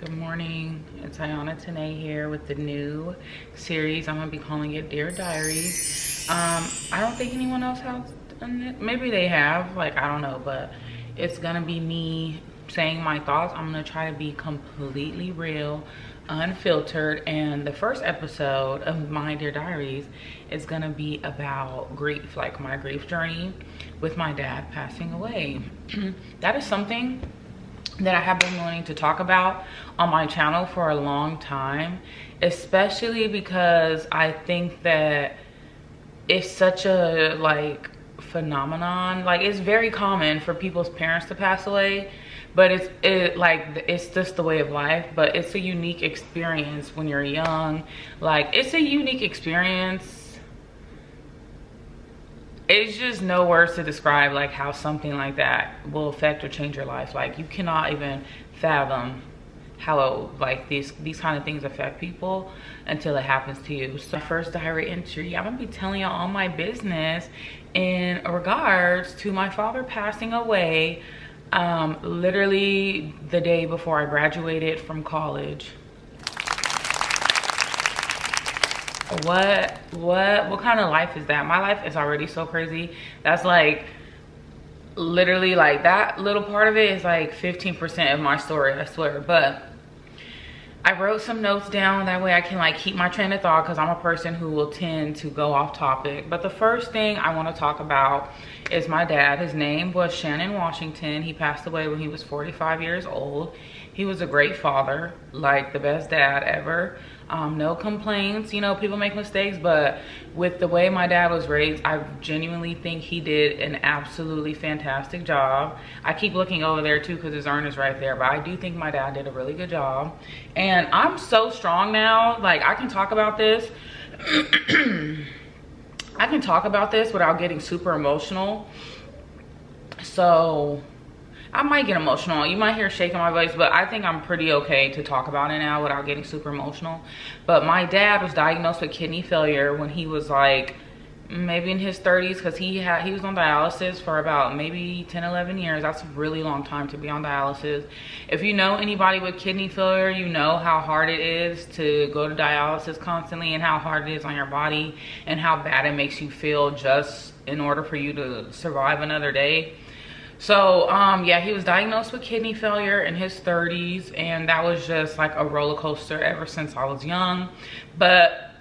Good morning, it's Ayanna Tanay here with the new series. I'm gonna be calling it Dear Diaries. I don't think anyone else has done it. Maybe they have, like, I don't know, but it's gonna be me saying my thoughts. I'm gonna try to be completely real, unfiltered, and the first episode of my Dear Diaries is gonna be about grief, like my grief journey with my dad passing away. That is something that I have been wanting to talk about on my channel for a long time, especially because I think that it's such a like phenomenon. Like, it's very common for people's parents to pass away, but it's just the way of life. But it's a unique experience when you're young. Like, it's a unique experience. It's just no words to describe like how something like that will affect or change your life. Like, you cannot even fathom how like these kind of things affect people until it happens to you. So, first diary entry, I'm gonna be telling y'all all my business in regards to my father passing away literally the day before I graduated from college. What kind of life is that? My life is already so crazy. That's like literally, like, that little part of it is like 15% of my story, I swear. But I wrote some notes down, that way I can like keep my train of thought, because I'm a person who will tend to go off topic. But the first thing I want to talk about is my dad. His name was Shannon Washington. He passed away when he was 45 years old. He was a great father, like the best dad ever. No complaints. You know, people make mistakes, but with the way my dad was raised, I genuinely think he did an absolutely fantastic job. I keep looking over there too because his urn is right there, but I do think my dad did a really good job. And I'm so strong now. Like, I can talk about this. I can talk about this without getting super emotional. So I might get emotional. You might hear a shake in my voice, but I think I'm pretty okay to talk about it now without getting super emotional. But my dad was diagnosed with kidney failure when he was like maybe in his 30s, because he was on dialysis for about maybe 10-11 years. That's a really long time to be on dialysis. If you know anybody with kidney failure, you know how hard it is to go to dialysis constantly, and how hard it is on your body, and how bad it makes you feel just in order for you to survive another day. So yeah, he was diagnosed with kidney failure in his 30s, and that was just like a roller coaster ever since I was young. But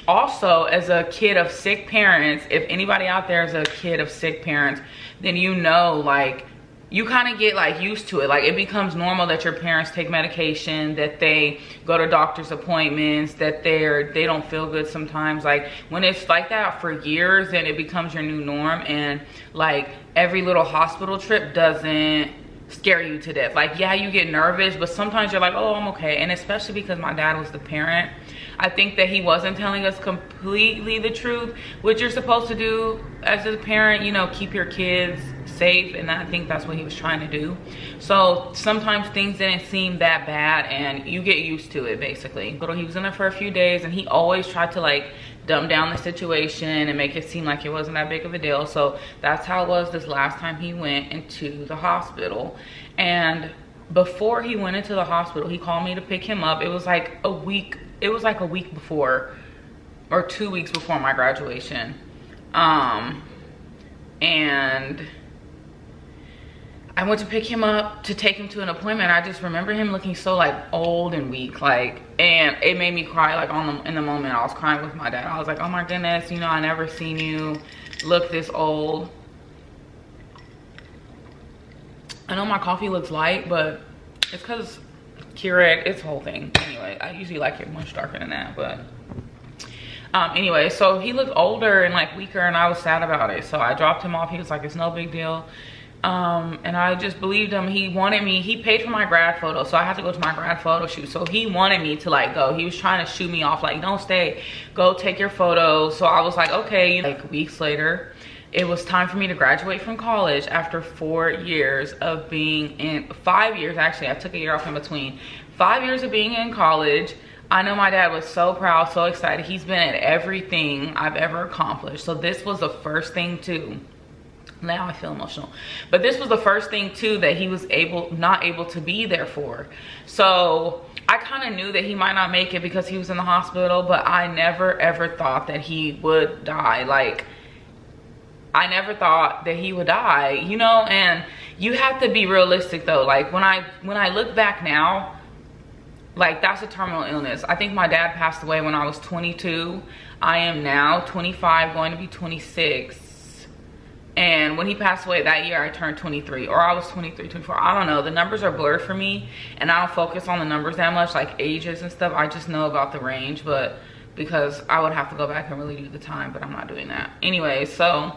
also, as a kid of sick parents, if anybody out there is a kid of sick parents, then you know, like, you kind of get like used to it. Like, it becomes normal that your parents take medication, that they go to doctor's appointments, that they don't feel good sometimes. Like, when it's like that for years, then it becomes your new norm, and like every little hospital trip doesn't scare you to death. Like, yeah, you get nervous, but sometimes you're like, oh, I'm okay. And especially because my dad was the parent, I think that he wasn't telling us completely the truth, which you're supposed to do as a parent, you know, keep your kids safe, and I think that's what he was trying to do. So sometimes things didn't seem that bad, and you get used to it, basically. But he was in there for a few days, and he always tried to like dumb down the situation and make it seem like it wasn't that big of a deal. So that's how it was this last time he went into the hospital. And before he went into the hospital, he called me to pick him up. It was like a week before, or 2 weeks before my graduation. And I went to pick him up to take him to an appointment. I just remember him looking so like old and weak, like, and it made me cry. Like, in the moment, I was crying with my dad. I was like, oh my goodness, you know, I never seen you look this old. I know my coffee looks light, but it's because Keurig, it's whole thing. Anyway, I usually like it much darker than that, but anyway, so he looked older and like weaker, and I was sad about it. So I dropped him off. He was like, it's no big deal. And I just believed him. He wanted me, he paid for my grad photo, so I had to go to my grad photo shoot. So he wanted me to like go. He was trying to shoot me off, like, don't stay, go take your photo. So I was like, okay. Like, weeks later, it was time for me to graduate from college after 4 years of being in, 5 years actually. I took a year off in between. 5 years of being in college. I know my dad was so proud, so excited. He's been at everything I've ever accomplished. So this was the first thing too. Now I feel emotional, but this was the first thing too that he was not able to be there for. So I kind of knew that he might not make it because he was in the hospital, but I never ever thought that he would die. Like, I never thought that he would die, you know. And you have to be realistic though. Like, when I look back now, like, that's a terminal illness. I think my dad passed away when I was 22. I am now 25, going to be 26. And when he passed away that year, I turned 23, or I was 23, 24. I don't know. The numbers are blurred for me, and I don't focus on the numbers that much, like ages and stuff. I just know about the range, but because I would have to go back and really do the time, but I'm not doing that. Anyway, so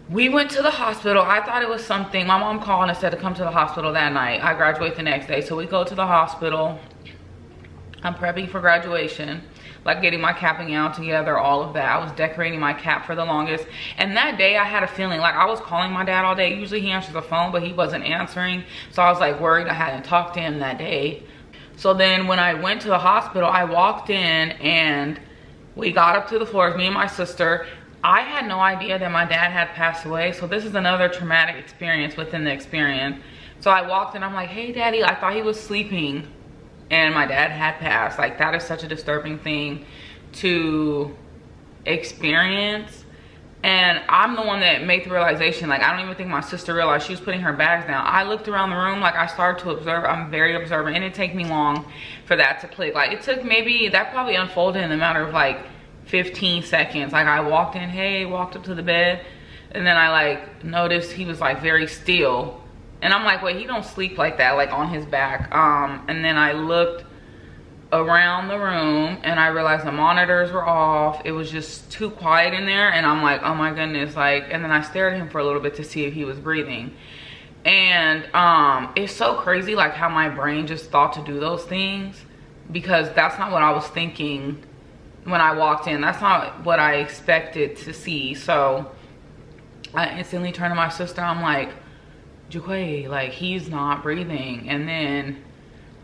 we went to the hospital. I thought it was something. My mom called and said to come to the hospital that night. I graduate the next day. So we go to the hospital. I'm prepping for graduation, like getting my cap and gown together, all of that. I was decorating my cap for the longest. And that day I had a feeling like I was calling my dad all day. Usually he answers the phone, but he wasn't answering. So I was like worried I hadn't talked to him that day. So then when I went to the hospital, I walked in and we got up to the floors, me and my sister. I had no idea that my dad had passed away. So this is another traumatic experience within the experience. So I walked in, I'm like, hey daddy, I thought he was sleeping. And my dad had passed. Like, that is such a disturbing thing to experience. And I'm the one that made the realization. Like, I don't even think my sister realized. She was putting her bags down. I looked around the room, like, I started to observe. I'm very observant, and it didn't take me long for that to click. Like, it took maybe, that probably unfolded in a matter of like 15 seconds. Like, I walked in, hey, walked up to the bed, and then I like noticed he was like very still. And I'm like, wait, he don't sleep like that, like on his back. And then I looked around the room and I realized the monitors were off. It was just too quiet in there. And I'm like, oh my goodness. Like, and then I stared at him for a little bit to see if he was breathing. And it's so crazy, like, how my brain just thought to do those things, because that's not what I was thinking when I walked in. That's not what I expected to see. So I instantly turned to my sister. I'm like, Jaquay, like, he's not breathing. And then,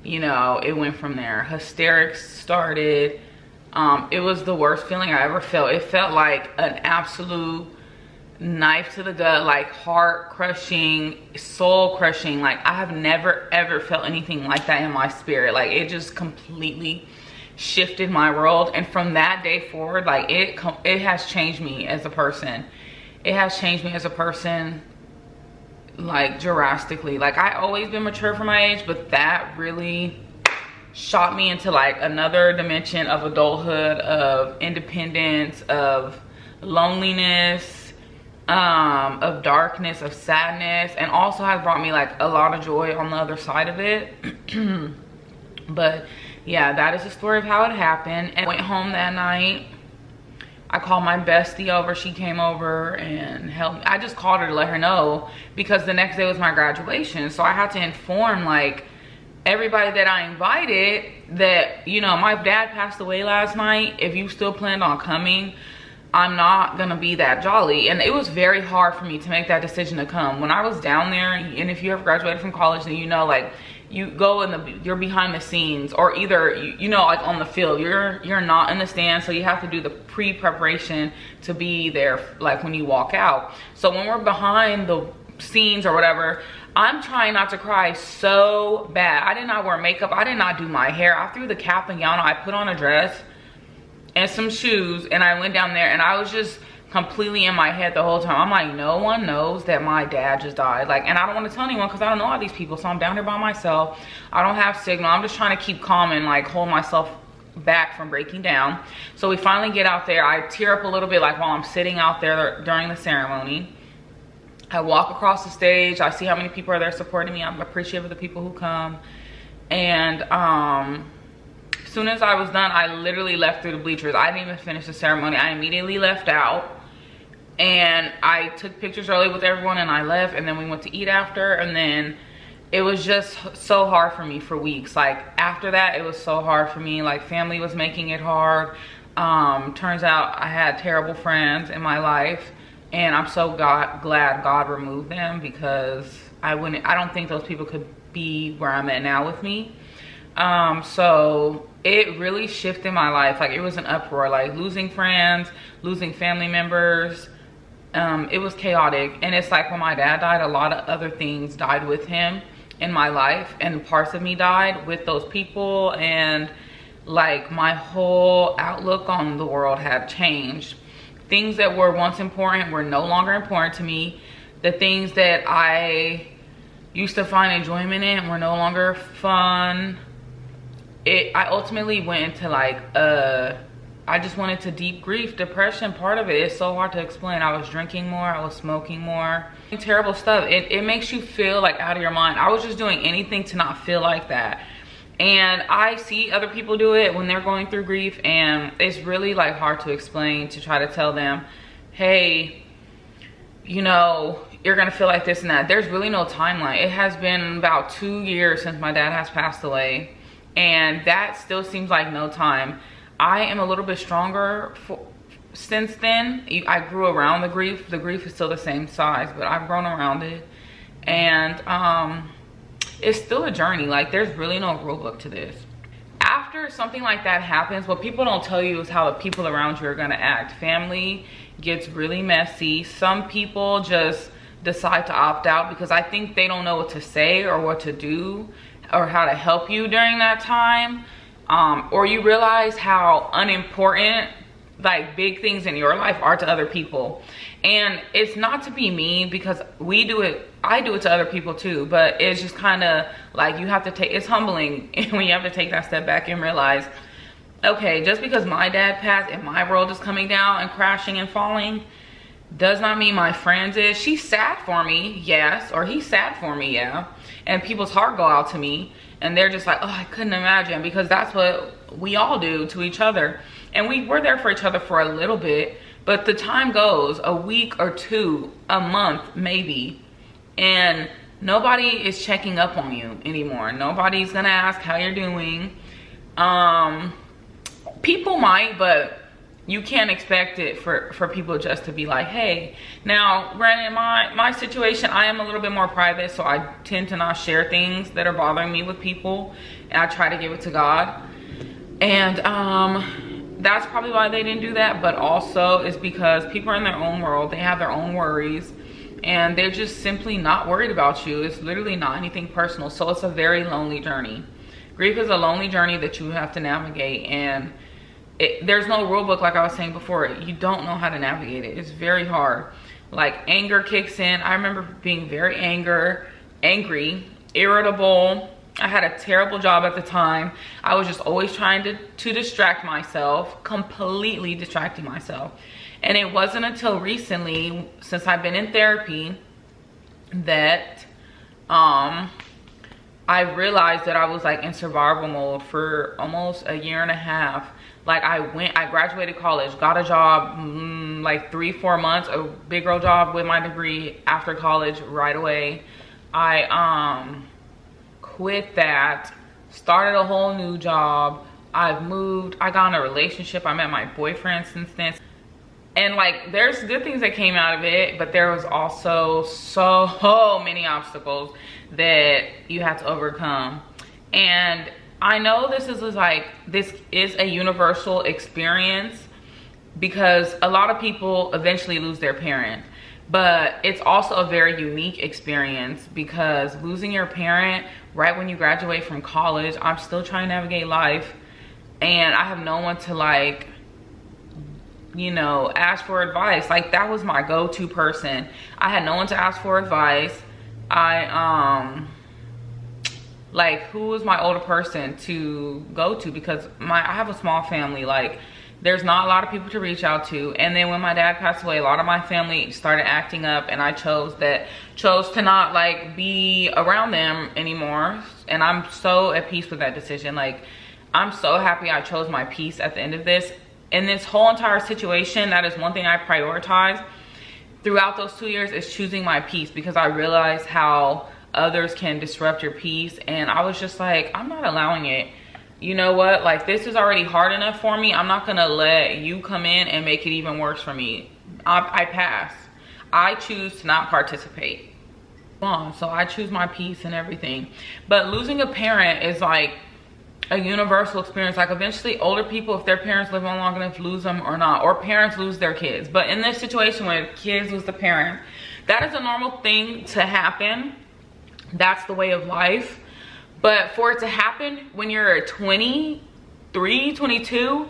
you know, it went from there. Hysterics started. It was the worst feeling I ever felt. It felt like an absolute knife to the gut, like heart crushing, soul crushing. Like, I have never ever felt anything like that in my spirit. Like, it just completely shifted my world. And from that day forward, like, it has changed me as a person. It has changed me as a person, like, drastically. Like, I always been mature for my age, but that really shot me into like another dimension of adulthood, of independence, of loneliness, of darkness, of sadness, and also has brought me like a lot of joy on the other side of it. But yeah, that is the story of how it happened. And I went home that night. I called my bestie over. She came over and helped me. I just called her to let her know, because the next day was my graduation. So I had to inform like everybody that I invited that, you know, my dad passed away last night. If you still planned on coming, I'm not gonna be that jolly. And it was very hard for me to make that decision to come. When I was down there, and if you ever graduated from college, then you know, like, you go in you're behind the scenes, or either you know, like on the field, you're not in the stand, so you have to do the pre-preparation to be there, like when you walk out. So when we're behind the scenes or whatever, I'm trying not to cry so bad. I did not wear makeup. I did not do my hair. I threw the cap and gown on. I put on a dress and some shoes, and I went down there, and I was just completely in my head the whole time. I'm like, no one knows that my dad just died. Like, and I don't want to tell anyone because I don't know all these people. So I'm down here by myself. I don't have signal. I'm just trying to keep calm and like hold myself back from breaking down. So we finally get out there. I tear up a little bit, like, while I'm sitting out there during the ceremony. I walk across the stage. I see how many people are there supporting me. I'm appreciative of the people who come. And as soon as I was done, I literally left through the bleachers. I didn't even finish the ceremony. I immediately left out. And I took pictures early with everyone and I left, and then we went to eat after. And then it was just so hard for me for weeks. Like, after that, it was so hard for me. Like, family was making it hard. Turns out I had terrible friends in my life, and I'm so glad God removed them, because I don't think those people could be where I'm at now with me. So it really shifted my life. Like, it was an uproar, like losing friends, losing family members. It was chaotic. And it's like when my dad died, a lot of other things died with him. in my life, and parts of me died with those people, and like my whole outlook on the world had changed. Things that were once important were no longer important to me. The things that I used to find enjoyment in were no longer fun. I ultimately went into like I just went into deep grief, depression. Part of it is so hard to explain. I was drinking more, I was smoking more, terrible stuff. It makes you feel like out of your mind. I was just doing anything to not feel like that. And I see other people do it when they're going through grief, and it's really like hard to explain, to try to tell them, hey, you know, you're gonna feel like this and that. There's really no timeline. It has been about 2 years since my dad has passed away, and that still seems like no time. I am a little bit stronger since then. I grew around the grief. The grief is still the same size, but I've grown around it. And it's still a journey. Like, there's really no rule book to this. After something like that happens, what people don't tell you is how the people around you are gonna act. Family gets really messy. Some people just decide to opt out because I think they don't know what to say or what to do or how to help you during that time. Or you realize how unimportant like big things in your life are to other people. And it's not to be mean, because we do it, I do it to other people too, but it's just kind of like you have to take, it's humbling when you have to take that step back and realize, okay, just because my dad passed and my world is coming down and crashing and falling does not mean my friends is. She's sad for me, yes, or he's sad for me, yeah. And people's heart go out to me and they're just like, oh, I couldn't imagine, because that's what we all do to each other. And we were there for each other for a little bit, but the time goes, a week or two, a month maybe, and nobody is checking up on you anymore. Nobody's gonna ask how you're doing. People might, but you can't expect it for people just to be like, hey. Now, granted, my situation, I am a little bit more private, so I tend to not share things that are bothering me with people, and I try to give it to God. And that's probably why they didn't do that, but also it's because people are in their own world, they have their own worries, and they're just simply not worried about you. It's literally not anything personal, so it's a very lonely journey. Grief is a lonely journey that you have to navigate, and there's no rule book. Like I was saying before, you don't know how to navigate it. It's very hard. Like, anger kicks in. I remember being very angry, irritable. I had a terrible job at the time. I was just always trying to distract myself, completely distracting myself. And it wasn't until recently, since I've been in therapy, that I realized that I was like in survival mode for almost a year and a half. Like, I graduated college, got a job, like 3-4 months, a big girl job with my degree after college right away. I quit that, started a whole new job. I've moved, I got in a relationship, I met my boyfriend since then. And like, there's good things that came out of it, but there was also so many obstacles that you have to overcome. And I know this is a universal experience, because a lot of people eventually lose their parent, but it's also a very unique experience, because losing your parent right when you graduate from college, I'm still trying to navigate life, and I have no one to, like, you know, ask for advice. Like, that was my go-to person. I had no one to ask for advice. Like, who was my older person to go to? Because I have a small family. Like, there's not a lot of people to reach out to. And then when my dad passed away, a lot of my family started acting up, and I chose to not like be around them anymore. And I'm so at peace with that decision. Like, I'm so happy I chose my peace at the end of this. In this whole entire situation, that is one thing I prioritize throughout those 2 years, is choosing my peace, because I realized how others can disrupt your peace, and I was just like, I'm not allowing it. You know what, like, this is already hard enough for me. I'm not gonna let you come in and make it even worse for me. I pass. I choose to not participate. So I choose my peace and everything. But losing a parent is like a universal experience. Like, eventually older people, if their parents live on long enough, lose them or not, or parents lose their kids. But in this situation where kids lose the parent, that is a normal thing to happen. that's the way of life. But for it to happen when you're 23, 22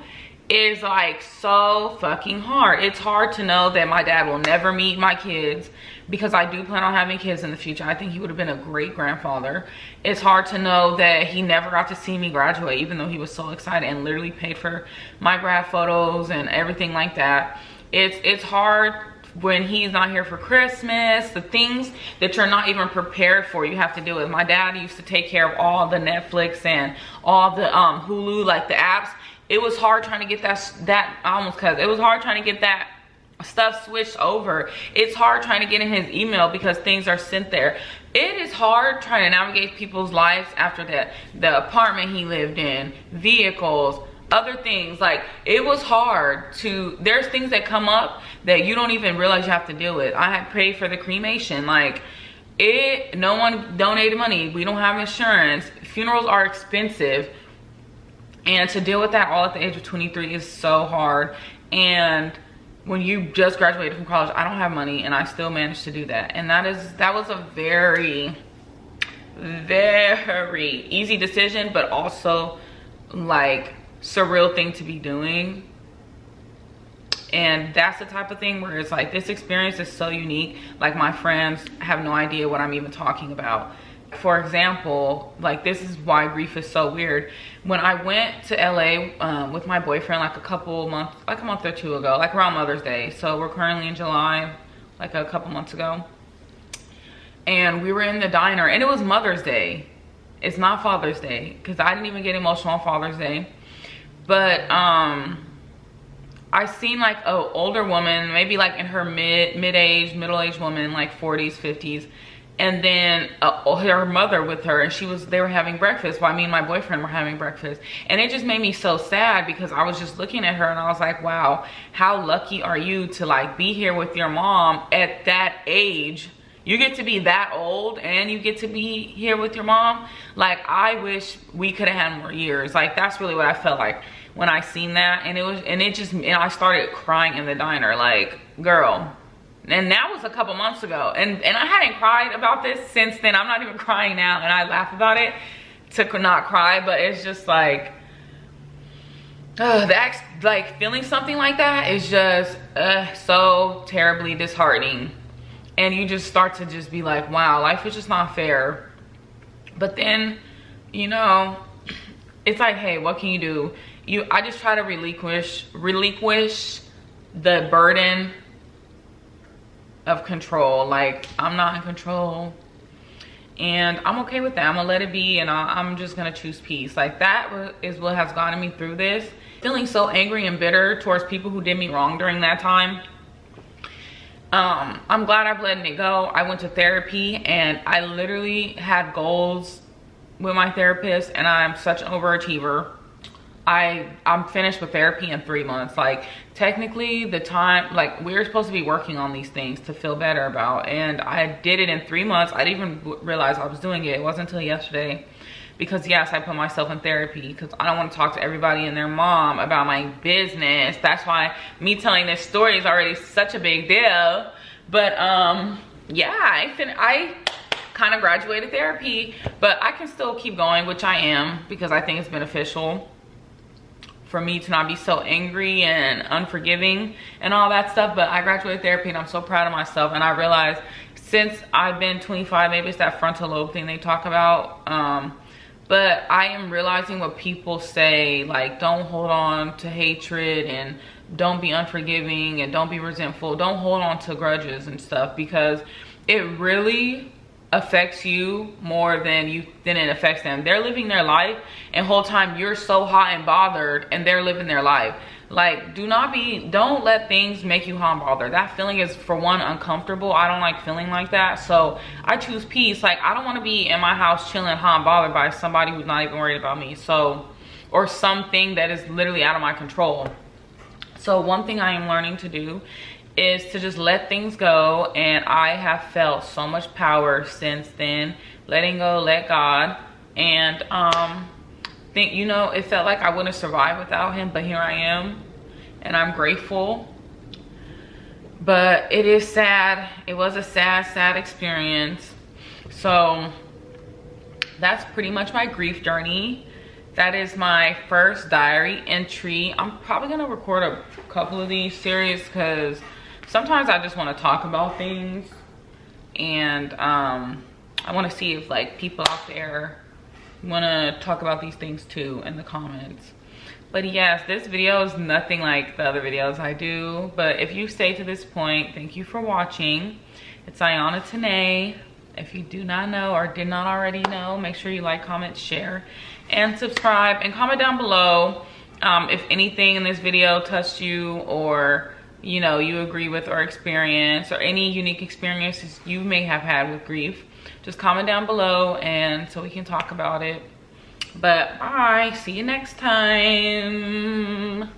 is like so fucking hard. It's hard to know that my dad will never meet my kids, because I do plan on having kids in the future. I think he would have been a great grandfather. It's hard to know that he never got to see me graduate, even though he was so excited and literally paid for my grad photos and everything like that. It's hard when he's not here for Christmas, the things that you're not even prepared for, you have to deal with. My dad used to take care of all the Netflix and all the Hulu, like the apps. It was hard trying to get it was hard trying to get that stuff switched over. It's hard trying to get in his email because things are sent there. It is hard trying to navigate people's lives after that. The apartment he lived in, vehicles, other things. Like, it was hard to, there's things that come up that you don't even realize you have to deal with. I had paid for the cremation. Like, no one donated money. We don't have insurance. Funerals are expensive. And to deal with that all at the age of 23 is so hard. And when you just graduated from college, I don't have money, and I still managed to do that. And that was a very, very easy decision, but also like surreal thing to be doing. And that's the type of thing where it's like, this experience is so unique. Like, my friends have no idea what I'm even talking about. For example, like, this is why grief is so weird. When I went to LA with my boyfriend like a month or two ago, like around Mother's Day. So we're currently in July, like a couple months ago. And we were in the diner, and it was Mother's Day. It's not Father's Day, because I didn't even get emotional on Father's Day. But I seen like an older woman, maybe like in her middle-aged woman, like 40s, 50s. And then her mother with her, and they were having breakfast while me and my boyfriend were having breakfast. And it just made me so sad, because I was just looking at her and I was like, wow, how lucky are you to like be here with your mom at that age. You get to be that old and you get to be here with your mom. Like, I wish we could have had more years. Like, that's really what I felt like when I seen that. And I started crying in the diner, like, girl. And that was a couple months ago, and I hadn't cried about this since then. I'm not even crying now, and I laugh about it to not cry, but it's just like, that's like, feeling something like that is just so terribly disheartening. And you just start to just be like, wow, life is just not fair. But then, you know, it's like, hey, what can you do? I just try to relinquish the burden of control. Like, I'm not in control, and I'm okay with that. I'm gonna let it be, and I'm just gonna choose peace. Like, that is what has gotten me through this. Feeling so angry and bitter towards people who did me wrong during that time. I'm glad I've let it go. I went to therapy, and I literally had goals with my therapist, and I'm such an overachiever. I'm finished with therapy in 3 months. Like, technically the time, like, we're supposed to be working on these things to feel better about, and I did it in 3 months. I didn't even realize I was doing it. It wasn't until yesterday, because yes, I put myself in therapy because I don't want to talk to everybody and their mom about my business. That's why me telling this story is already such a big deal. But yeah, I kind of graduated therapy, but I can still keep going, which I am, because I think it's beneficial for me to not be so angry and unforgiving and all that stuff. But I graduated therapy, and I'm so proud of myself. And I realized, since I've been 25, maybe it's that frontal lobe thing they talk about, but I am realizing what people say, like, don't hold on to hatred, and don't be unforgiving, and don't be resentful, don't hold on to grudges and stuff, because it really affects you more than it affects them. They're living their life, and whole time you're so hot and bothered, and they're living their life. Like, don't let things make you hot and bothered. That feeling is, for one, uncomfortable. I don't like feeling like that, so I choose peace. Like, I don't want to be in my house chilling hot and bothered by somebody who's not even worried about me, or something that is literally out of my control. So one thing I am learning to do is to just let things go, and I have felt so much power since then. Letting go, let God. And you know, it felt like I wouldn't have survived without him, but here I am, and I'm grateful. But it is sad. It was a sad experience. So that's pretty much my grief journey. That is my first diary entry. I'm probably gonna record a couple of these series because sometimes I just want to talk about things, and I want to see if like people out there want to talk about these things too in the comments. But yes, this video is nothing like the other videos I do, but if you stay to this point, thank you for watching. It's Ayanna Tanay. If you do not know or did not already know, make sure you like, comment, share, and subscribe, and comment down below if anything in this video touched you, or you know, you agree with or experience, or any unique experiences you may have had with grief. Just comment down below and so we can talk about it. But bye, see you next time.